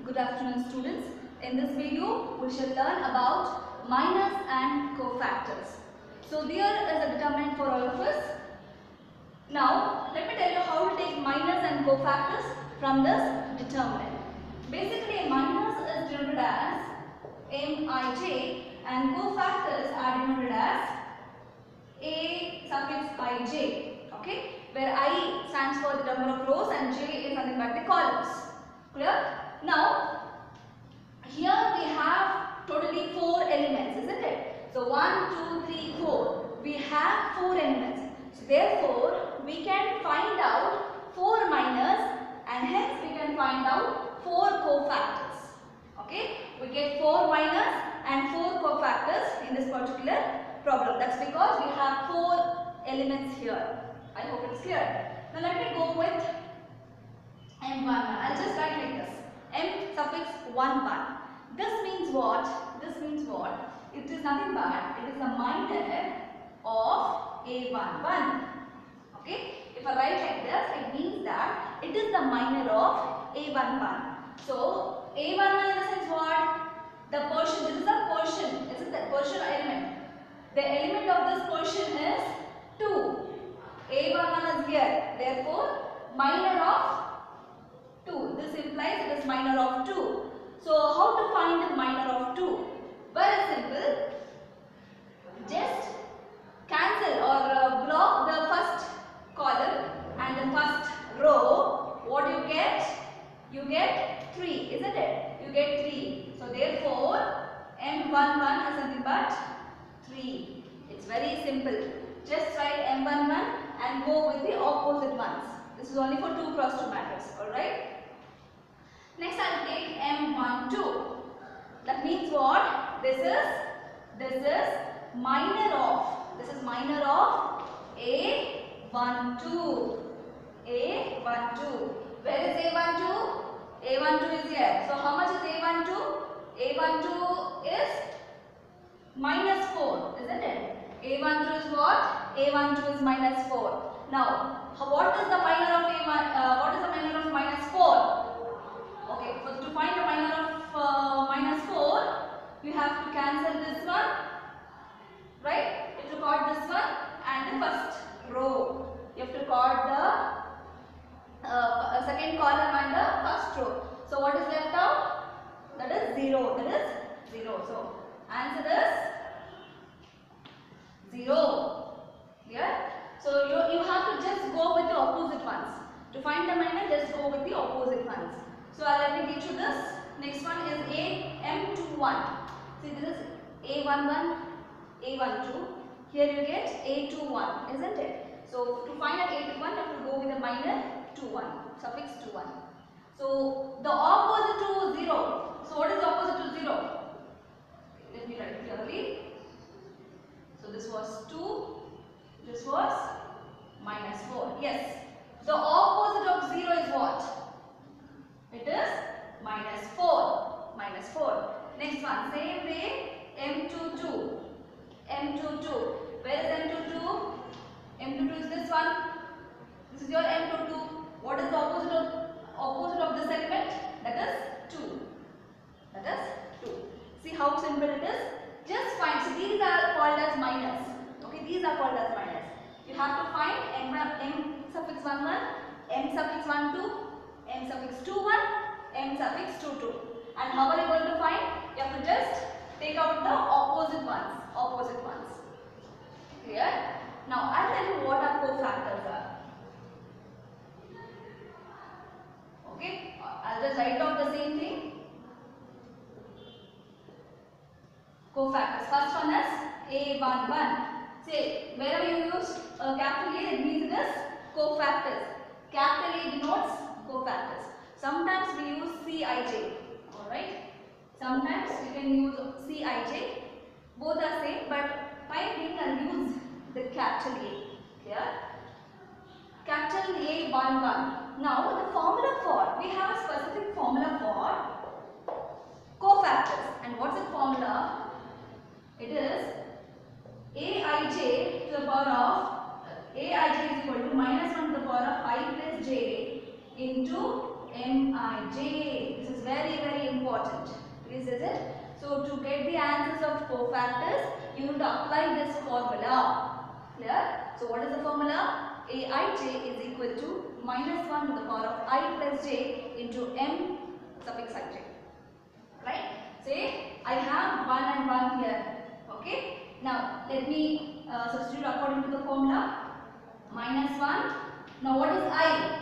Good afternoon, students. In this video, we shall learn about minors and cofactors. So there is a determinant for all of us. Now, let me tell you how to take minors and cofactors from this determinant. Basically, minors is denoted as Mij and cofactors are denoted as A suffix ij. Okay, where I stands for the number of rows and j is nothing but the columns. Clear? Now, here we have totally 4 elements, isn't it? So 1, 2, 3, 4. We have 4 elements. So therefore, we can find out 4 minors and hence we can find out 4 cofactors. Okay? We get 4 minors and 4 cofactors in this particular problem. That's because we have 4 elements here. I hope it's clear. Now let me go with M11. I'll just write like this. M suffix 11. This means what? This means what? It is nothing but it is a minor of A11. Okay? If I write like this, it means that it is the minor of A11. So A11 in the sense what? The portion. This is a portion. Isn't it? Portion element. The element of this portion is 2. A11 is here. Therefore, minor of 2. This implies it is minor of 2. So, how to find the minor of 2? Very simple. Just cancel or block the first column and the first row. What do you get? You get 3, isn't it? You get 3. So, therefore, M11 is nothing but 3. It's very simple. Just write M11 and go with the opposite ones. This is only for 2 cross 2 matters. Alright. Next I will take M12. That means what? This is minor of. This is minor of A12. A12. Where is A12? A12 is here. So how much is A12? A12 is minus 4, isn't it? A12 is what? A12 is minus 4. Now, what is the minor of A1? What is the minor of minus 4? Okay, so to find the minor of minus 4, you have to cancel this one, right? You have to record this one and the first row. You have to record the second column and the first row. So what is left out? That is 0. That is 0. So answer is 0. Clear? So you have to just go with the opposite ones. To find the minor, just go with the opposite ones. So let me get you this. Next one is M21. See, this is A11, A12. Here you get A21, isn't it? So to find an A21, you have to go with a minor 21, suffix 21. So the opposite to 0. So what is the opposite to 0? Let me write clearly. So this was 2. This was minus 4. Yes. The opposite of 0 is what? It is minus 4. Minus 4. Next one. Same way. M22. M22. Where is M22? M22 is this one. This is your M22. What is the opposite of this element? That is 2. That is 2. See how simple it is? Just find. So these are called as minors. Okay, these are called as minors. You have to find M suffix 11, M suffix 12, M suffix 21, M suffix 22. And how are you going to find? You have to just take out the opposite ones. Opposite ones. Clear? Now I'll tell you what our cofactors are. Okay? I'll just write down the same thing. Cofactors. First one is A11. Say, wherever you use capital A, it means it is cofactors. Capital A denotes cofactors. Sometimes we use Cij. Alright? Sometimes we can use Cij. Both are same, but time being I'll use the capital A. Clear? Capital A11. Now the formula for, we have a specific formula for cofactors. And what's the formula? It is Aij to the power of Aij is equal to minus 1 to the power of I plus j into Mij. This is very, very important. Please is it? So to get the answers of cofactors, you need to apply this formula. Clear? So what is the formula? Aij is equal to minus 1 to the power of I plus j into m suffix ij. Right? Say I have 1 and 1 here. Okay? Now let me substitute according to the formula. Minus 1. Now what is I?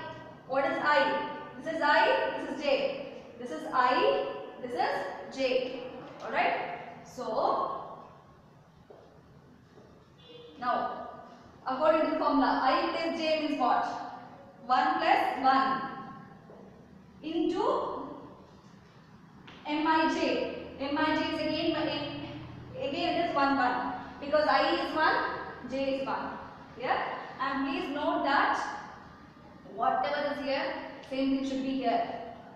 What is I? This is I, this is j. This is I, this is j. Alright? So, now, according to the formula, I plus j means what? 1 plus 1 into mij. Mij is again it is 1, 1. Because I is 1, j is 1. Yeah? And please note that whatever is here, same thing should be here.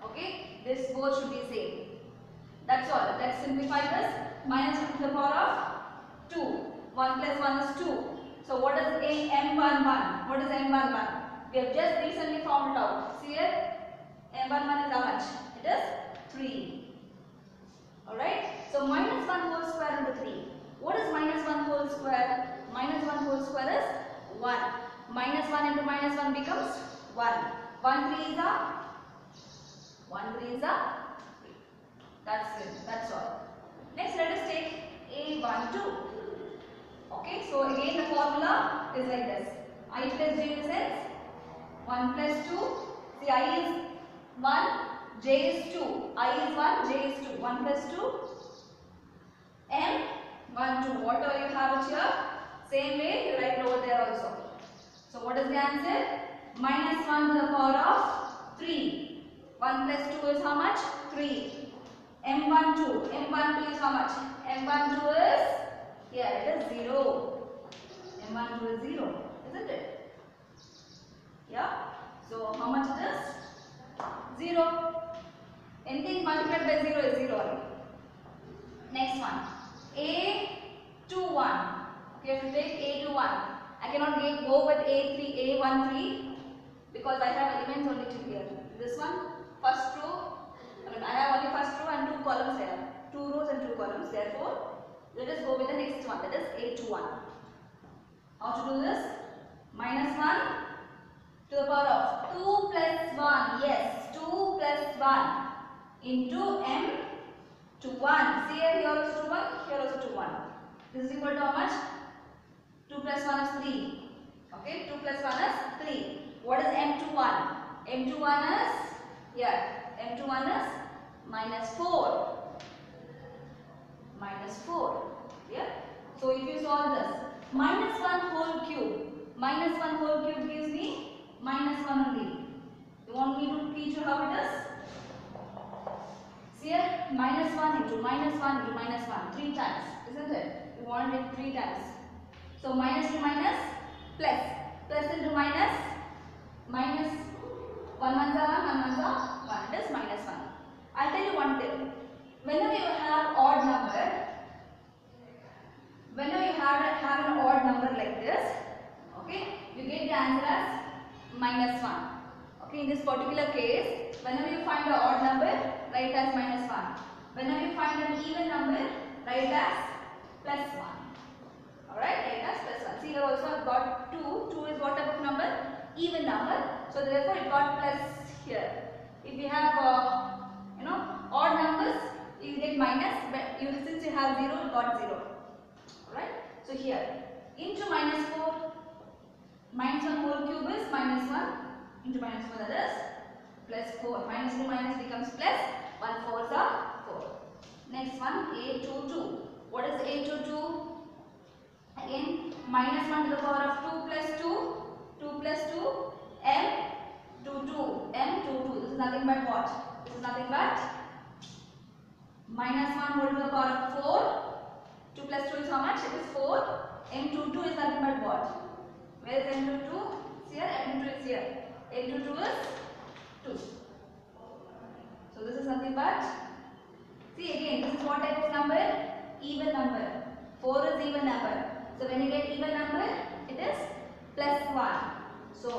Okay? This both should be same. That's all. Let's simplify this. Minus 2 to the power of 2. 1 plus 1 is 2. So what is m11? What is m11? We have just recently found it out. See here? m11 is how much? It is 3. Alright? So minus 1 whole square into 3. What is minus 1 whole square? Minus 1 whole square is 1. Minus 1 into minus 1 becomes 1. 1 3 is a 1 3 is a 3. That's it. That's all. Next let us take A12. Okay, so again the formula is like this. I plus j in the sense 1 plus 2. See, I is 1, j is 2. I is 1, j is 2. 1 plus 2. M 1 2. Whatever you have it here, same way you write over there also. So what is the answer? Minus 1 to the power of 3. 1 plus 2 is how much? 3. M12. M12 is how much? M12 is, here it is 0. M12 is 0, isn't it? Yeah. So how much it is? 0. Anything multiplied by 0 is 0 only. Next one. A21. Okay, if you take A21, I cannot go with A3, A13 because I have elements only till here. This one, first row, I have only first row and 2 columns there. 2 rows and 2 columns. Therefore, let us go with the next one, that is A21. How to do this? Minus 1 to the power of 2 plus 1. Yes, 2 plus 1 into m to 1. See here also 2 1, here also 2 1. This is equal to how much? 2 plus 1 is 3. Okay, 2 plus 1 is 3. What is m21? m21 is, here, m21 is minus 4. Minus 4. Yeah? So if you solve this, minus 1 whole cube. Minus 1 whole cube gives me minus 1 only. You want me to teach you how it is? See here, minus 1 into minus 1 into minus 1. 3 times, isn't it? You want it 3 times. So minus to minus, plus. Plus into minus, minus 1 ones are 1, 1 ones are 1. It is minus 1. I'll tell you one thing. Whenever you have odd number, whenever you have an odd number like this, okay, you get the answer as minus 1. Okay, in this particular case, whenever you find an odd number, write as minus 1. Whenever you find an even number, write as plus 1. Alright, write as plus 1. See here also I have got 2. 2 is what type of number? Even number. So therefore it got plus here. If you have odd numbers, you get minus, but since you have 0, you got 0. Alright, so here into minus 4, minus 1 whole cube is minus 1 into minus 4, that is plus 4. Minus into minus becomes plus, 1 4s are 4. Next one, A22. What is A22? Again, minus 1 to the power of 2 plus 2, 2 plus 2, M22, M22. This is nothing but what? This is nothing but minus 1 whole to the power of 4. 2 plus 2 is how much? It is 4. M22 is nothing but what? Where is M22? It's here. M22 is here. M22 is 2. So this is nothing but, see again, this is what type of number? Even number. 4 is even number. So when you get even number, it is plus 1. So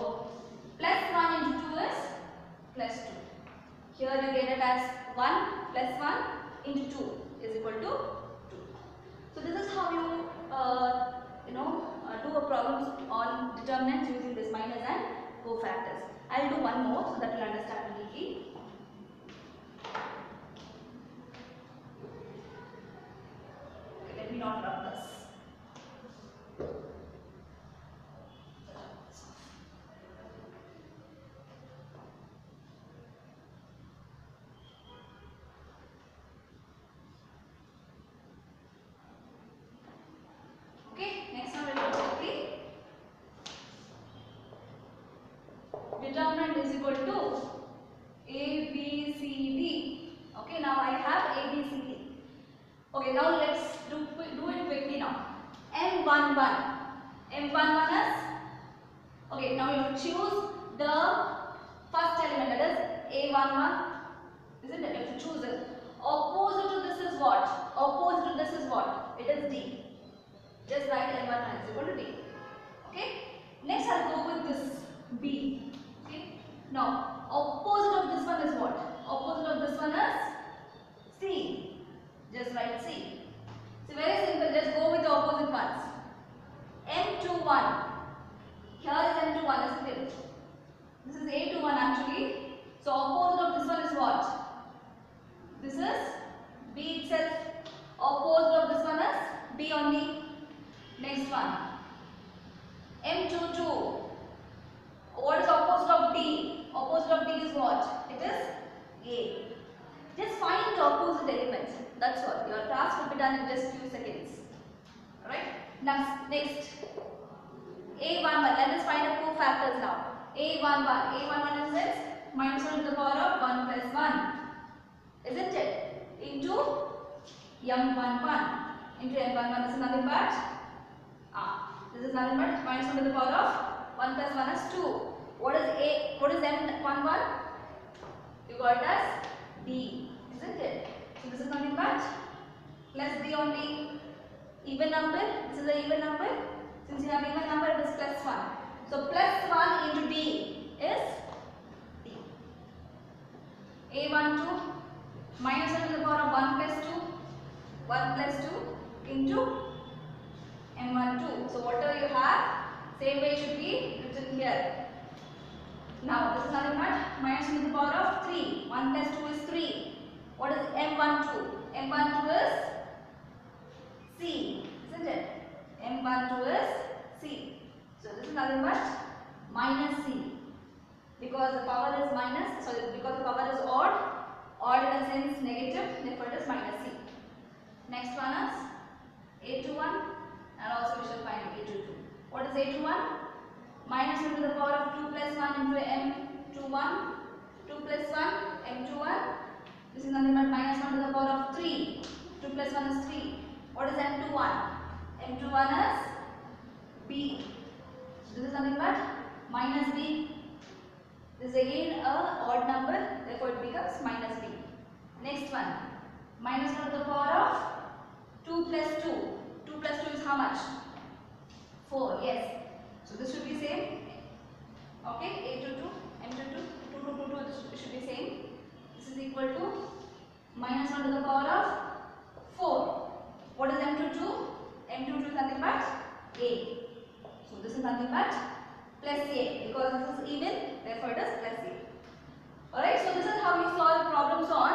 plus 1 into 2 is plus 2. Here you get it as 1 plus 1 into 2 is equal to 2. So this is how you do a problems on determinants using this minus and cofactors. I will do one more so that you will understand neatly. Okay, let me not rub this. Determinant is equal to A, B, C, D. Okay, now I have A, B, C, D. Okay, now let's do it quickly now. M11. M11 is, okay, now you have to choose the first element, that is A11. Isn't it? You have to choose it. Opposite to this is what? Opposite to this is what? It is D. Just write M11 is equal to D. Okay. Next I'll go with this B. Okay. Now opposite of this one is what? Opposite of this one is C. Just write C. So very simple. Just go with the opposite ones. M21. Here is M21, isn't it? This is A21 actually. So opposite of this one is what? This is B itself. Opposite of this one is B only. Next one. M22. What is opposite of D? Opposite of D is what? It is A. Just find the opposite elements. That's all. Your task will be done in just few seconds. Alright? Next. A11. Let us find the cofactors now. A11. A11 is this? Minus 1 to the power of 1 plus 1. Isn't it? Into M11. Into M11 is nothing but this is nothing but minus 1 to the power of 1 plus 1 is 2. What is A? What is M11? You got it as D. Isn't it? So this is nothing but plus D only. Even number. This is an even number. Since you have even number, it is plus 1. So plus 1 into D is D. A12 minus 1 to the power of 1 plus 2. 1 plus 2 into M12. So whatever you have, same way should be written here. Now this is nothing but minus 1 to the power of 3. 1 plus 2 is 3. What is M12? M12 is C. Isn't it? M12 is C. So this is nothing but minus C. Because the power is minus, because the power is odd in a sense negative, therefore it is minus C. Next one is A21 and also we shall find A22. What is A21? Minus 1 to the power of 2 plus 1 into M21. 2 plus 1, M21. This is nothing but minus 1 to the power of 3. 2 plus 1 is 3. What is M21? M21 is B. So this is nothing but minus B. This is again a odd number, therefore it becomes minus B. Next one. Minus 1 to the power of 2 plus 2. 2 plus 2 is how much? 4. Yes. So this should be same. Okay. A22, M22, 2 to 2, 2 this should be same. This is equal to minus 1 to the power of 4. What is M22? M22 is nothing but A. So this is nothing but plus A. Because this is even, therefore it is plus A. Alright. So this is how you solve problems on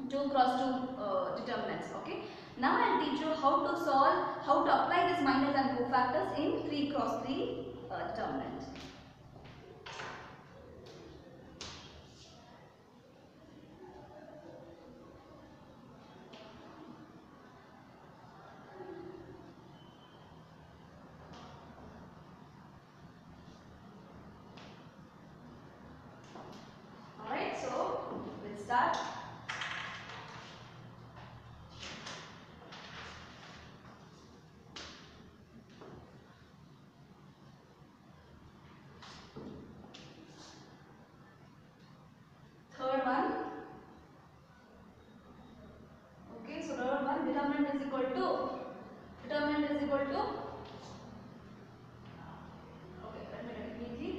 2 cross 2 determinants. Okay. Now I will teach you how to apply this minus and cofactors in 3 cross 3 determinant. Alright, so let's start. Third one. Okay, so third one, determinant is equal to, okay, let me write it neatly,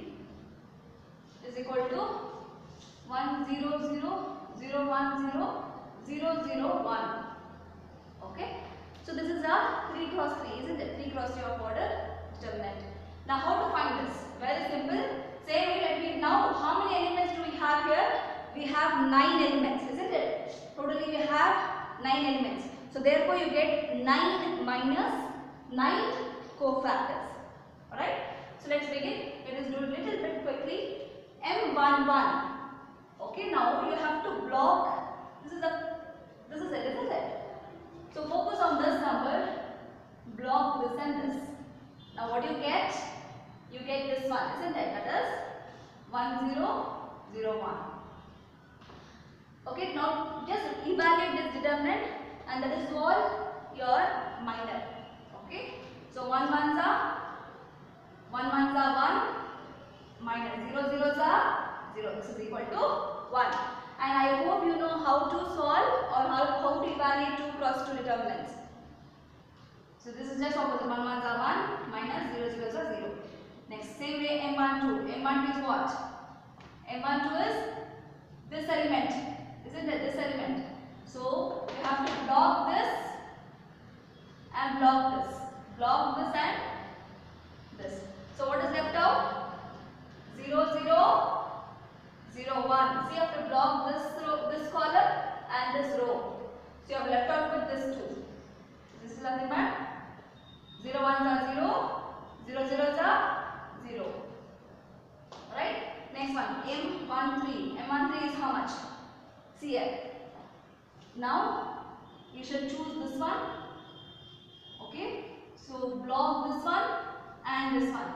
is equal to 1, 0, 0, 0, 1. Okay. So this is a 3 cross 3, isn't it? 3 cross 3 of order determinant. Now how to find this? Very simple. Same way, let me now, how many elements do we have here? We have 9 elements, isn't it? Totally we have 9 elements. So therefore you get 9 minus 9 cofactors. Alright? So let's begin. Let us do a little bit quickly. M11. Okay, now you have to block. This is it, isn't it? So focus on this number, block this and this. Now what you get? You get this one, isn't it? That is 1, 0, 0, 1. Okay, now just evaluate this determinant and that is called your minor. Okay, so 1 ones are 1, minus 0 zeros are 0. This is equal to 1. And I hope you know how to solve or how to evaluate 2 cross 2 determinants. So this is just opposite. 1 ones are 1, minus 0 zeros are 0. Next, same way M12. M12 is what? M12 is this element, isn't it? This element. So you have to block this and block this. Block this and this. So what is left out? 0, 0, 0, 1. So you have to block this row, this column and this row. So you have left out with this 2. This is nothing but 0 ones are 0, 0 zeros are 0. Alright? Next one, M13. M13 is how much? CF. Now you should choose this one. Okay? So block this one and this one.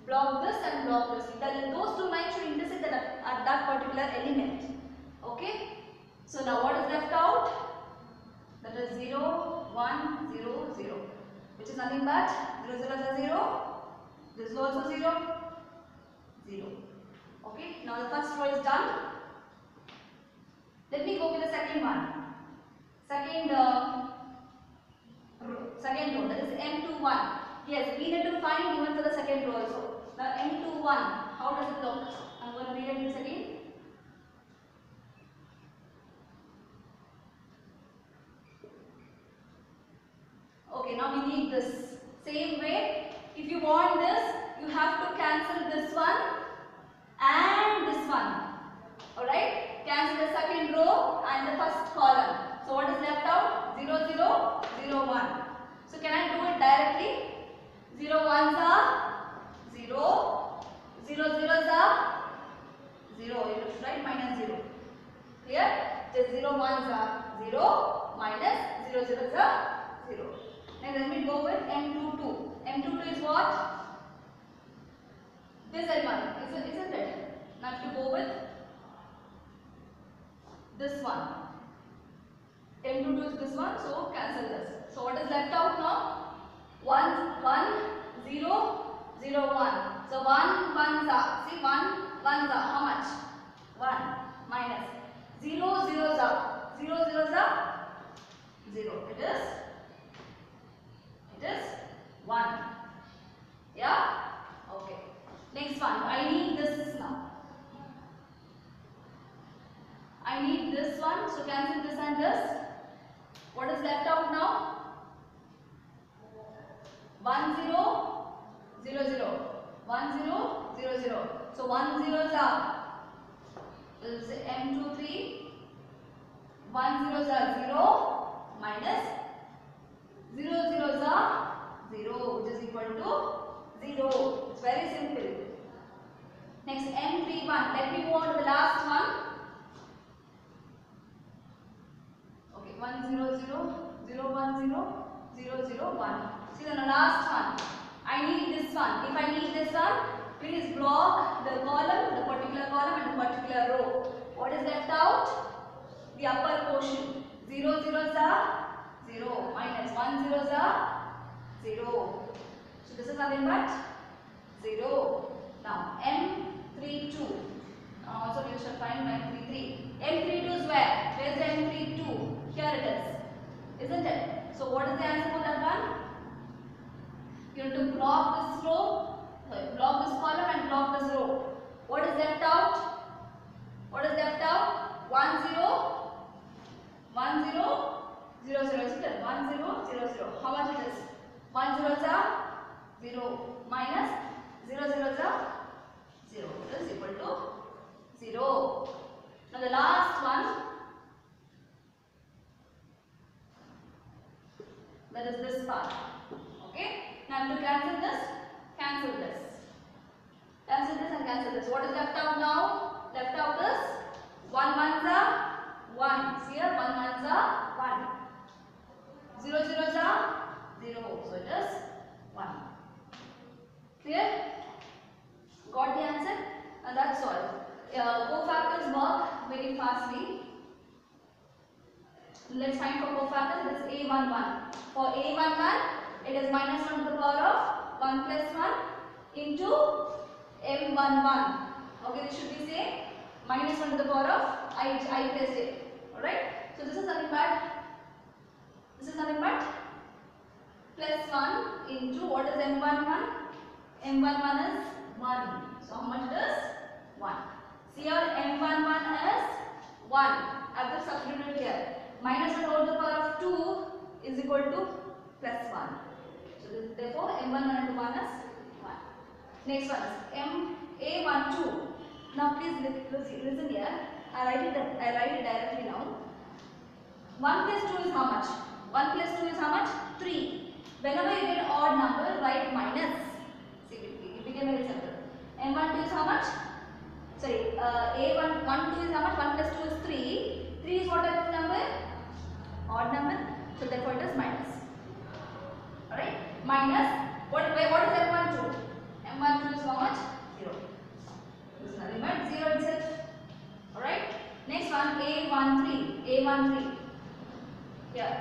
Block this and block this. Those two lines should intersect at that particular element. Okay? So now what is left out? That is 0, 1, 0, 0. Which is nothing but 0 zeros are 0. This is also 0, 0. Okay? Now the first row is done. Let me go with the second one. Second row, that is M21. Yes, we need to find even for the second row also. Now M21, how does it look? I'm going to read this again. Okay, now we need this. Same way, if you want this, you have to cancel this one and this one. Alright? Cancel the second row and the first column. So what is left out? 0, 0, 0, 1. So can I do it directly? 0 ones are 0, 0 zeros are 0. You should write minus 0. Clear? Just 0 ones are 0, minus 0 zeros are 0. And then we go with M22. M22 is what? This element, isn't it? Now if you go with this one. M22 is this one, so cancel this. So what is left out now? 1, 0, 0, 1. So 1 ones are, see 1 ones are how much? 1 minus 0 zeros are 0 zeros are 0. It is 1. Yeah? Okay. Next one. I need this now. I need this one. So cancel this and this. What is left out now? 1, 0, 0, 0. 1, 0, 0, 0. So 1 zeros are M23. 1 zeros are 0 minus 0 zeros are 0, which is equal to 0. It's very simple. Next M31. Let me move on to the last one. Okay, 1, 0, 0, 0, 1, 0, 0, 0, 1. See the last one. I need this one. If I need this one, please block the column, the particular column and the particular row. What is left out? The upper portion. 0 zeros are 0 minus 1 zeros are 0. So this is nothing but 0. Now M32. Also you shall find M33. M32 is where? Where is the M32? Here it is. Isn't it? So what is the answer for that one? You have to block this row, block this column and block this row. What is left out? What is left out? 1, 0, 1, what is left out now? Left out is 1 ones are 1. See here, 1 ones are 1. 0 zeros are 0. So it is 1. Clear? Got the answer? And that's all. Cofactors work very fastly. Let's find for cofactors. It is a11. For a11, it is minus 1 to the power of 1 plus 1 into m11. Okay, this should be say minus 1 to the power of I plus j. Alright? So this is nothing but plus 1 into what is m11? M11 is 1. So how much it is? 1. See here, m11 is 1. I have to substitute it here. Minus 1 whole to the power of 2 is equal to plus 1. So therefore m11 into 1 is 1. Next one is ma12. Now please listen here. I write it directly now. 1 plus 2 is how much? 1 plus 2 is how much? 3. Whenever you get odd number, write minus. See, it became very simple. M12 is how much? Sorry, A12 is how much? 1 plus 2 is 3. 3 is what type of number? Odd number. So therefore it is minus. Alright? Minus. What is M12? M12 is how much? 0. This is nothing but 0 itself. Alright? Next one, A13. A13. Here.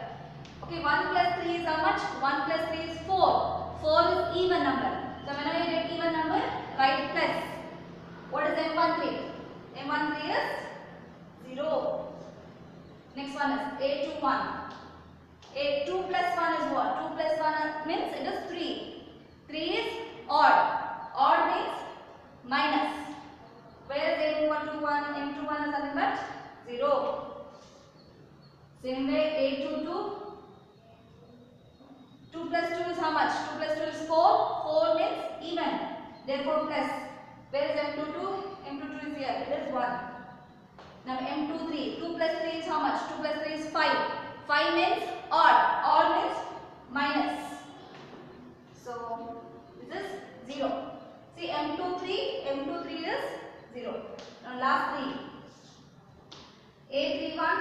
Okay, 1 plus 3 is how much? 1 plus 3 is 4. 4 is even number. So whenever you get even number, write plus. What is M13? M13 is 0. Next one is A21. A2 plus 1 is what? 2 plus 1 means it is 3. 3 is odd. Odd means minus. Where is M21? M21 is nothing but 0. Same way A22. 2 plus 2 is how much? 2 plus 2 is 4. 4 means even. Therefore plus. Where is M22? M22 is here. It is 1. Now M23. 2 plus 3 is how much? 2 plus 3 is 5. 5 means odd. Odd means minus. So this is 0. See M23. M23 is 0. Now last 3. A31.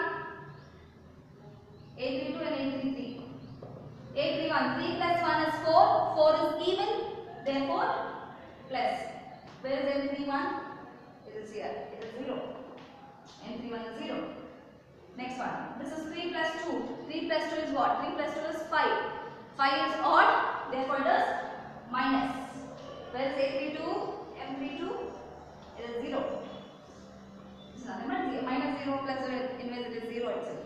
A32 and A33. A31, 3 plus 1 is 4, 4 is even, therefore plus. Where is M31? It is here, it is 0. M31 is 0. Next one, this is 3 plus 2. 3 plus 2 is what? 3 plus 2 is 5. 5 is odd, therefore it is minus. Where is A32? M32? It is 0. It is nothing but 0. Minus 0 plus 0, anyways it is 0 itself.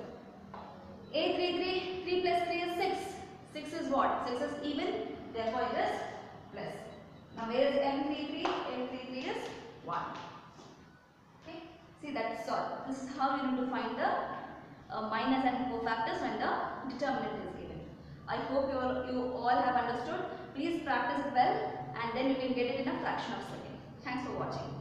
A33, 3 plus 3 is 6. 6 is what? 6 is even, therefore it is plus. Now where is M33? M33 is 1. Okay, see that's all. This is how you need to find the minus and cofactors when the determinant is given. I hope you all have understood. Please practice it well and then you can get it in a fraction of a second. Thanks for watching.